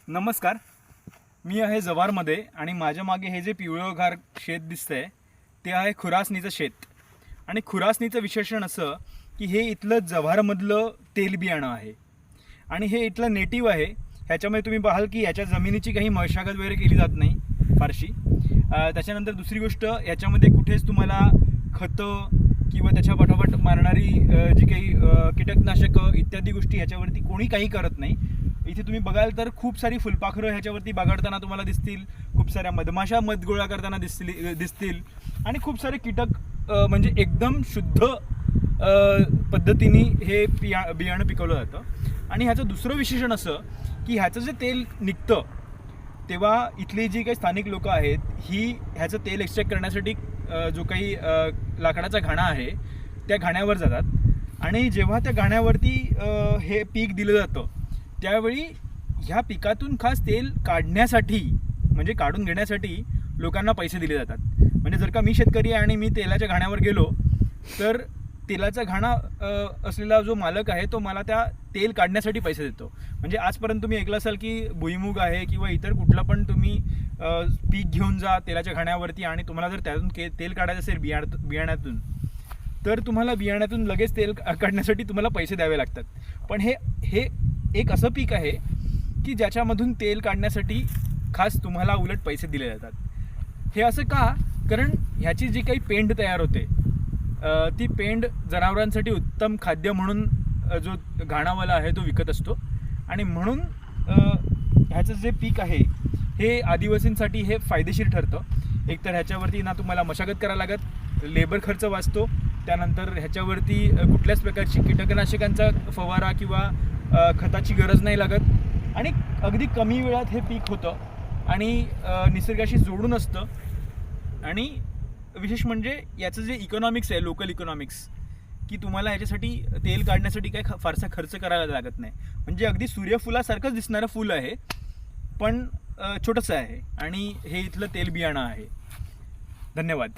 नमस्कार, मी आहे जव्हारमध्ये आणि माझ्या मागे हे जे पिवळंगार शेत दिसतंय ते आहे खुरासणीचं शेत. आणि खुरासणीचं विशेषण असं की हे इथलं जव्हारमधलं तेलबियाणं आहे आणि हे इथलं नेटिव्ह आहे. ह्याच्यामध्ये तुम्ही पाहाल की याच्या जमिनीची काही मशागत वगैरे केली जात नाही फारशी. त्याच्यानंतर दुसरी गोष्ट, याच्यामध्ये कुठेच तुम्हाला खतं किंवा त्याच्या पाठोपाठ मारणारी जी काही कीटकनाशकं इत्यादी गोष्टी ह्याच्यावरती कोणी काही करत नाही. इथे तुम्ही बघाल तर खूप सारी फुलपाखरं ह्याच्यावरती बागडताना तुम्हाला दिसतील, खूप साऱ्या मधमाशा मध गोळा करताना दिसतील आणि खूप सारे कीटक म्हणजे एकदम शुद्ध पद्धतीने हे बियाणं पिकवलं जातं. आणि ह्याचं दुसरं विशेषण असं की ह्याचं जे तेल निघतं तेव्हा इथली जी काही स्थानिक लोकं आहेत ही ह्याचं तेल एक्स्ट्रॅक्ट करण्यासाठी जो काही लाकडाचा घाणा आहे त्या घाण्यावर जातात आणि जेव्हा त्या घाण्यावरती हे पीक दिलं जातं त्यावेळी ह्या पिकातून खास तेल काढण्यासाठी म्हणजे काढून घेण्यासाठी लोकांना पैसे दिले जातात. म्हणजे जर का मी शेतकरी आहे आणि मी तेलाच्या घाण्यावर गेलो तर तेलाचा घाणा असलेला जो मालक आहे तो मला त्या तेल काढण्यासाठी पैसे देतो. म्हणजे आजपर्यंत तुम्ही ऐकलं असाल की भुईमुग आहे किंवा इतर कुठला पण तुम्ही पीक घेऊन जा तेलाच्या घाण्यावरती आणि तुम्हाला जर त्यातून तेल काढायचं असेल बियाण्यातून तर तुम्हाला बियाण्यातून लगेच तेल काढण्यासाठी तुम्हाला पैसे द्यावे लागतात. पण हे एक असं पीक आहे की ज्याच्यामधून तेल काढण्यासाठी खास तुम्हाला उलट पैसे दिले जातात. हे असं का? कारण ह्याची जी काही पेंड तयार होते ती पेंड जनावरांसाठी उत्तम खाद्य म्हणून जो घाणावाला आहे तो विकत असतो आणि म्हणून ह्याचं जे पीक आहे हे आदिवासींसाठी हे फायदेशीर ठरतं. एकतर ह्याच्यावरती ना तुम्हाला मशागत करायला लागत, लेबर खर्च वाचतो, त्यानंतर ह्याच्यावरती कुठल्याच प्रकारची कीटकनाशकांचा फवारा किंवा खताची गरज नाही लागत आणि अगदी कमी वेळात हे पीक होतं आणि निसर्गाशी जोडून असतं. आणि विशेष म्हणजे याचं जे इकॉनॉमिक्स आहे, लोकल इकॉनॉमिक्स, की तुम्हाला ह्याच्यासाठी तेल काढण्यासाठी काही फारसा खर्च करायला लागत नाही. म्हणजे अगदी सूर्यफुलासारखंच दिसणारं फुल आहे पण छोटंसं आहे आणि हे इथलं तेल बियाणं आहे. धन्यवाद.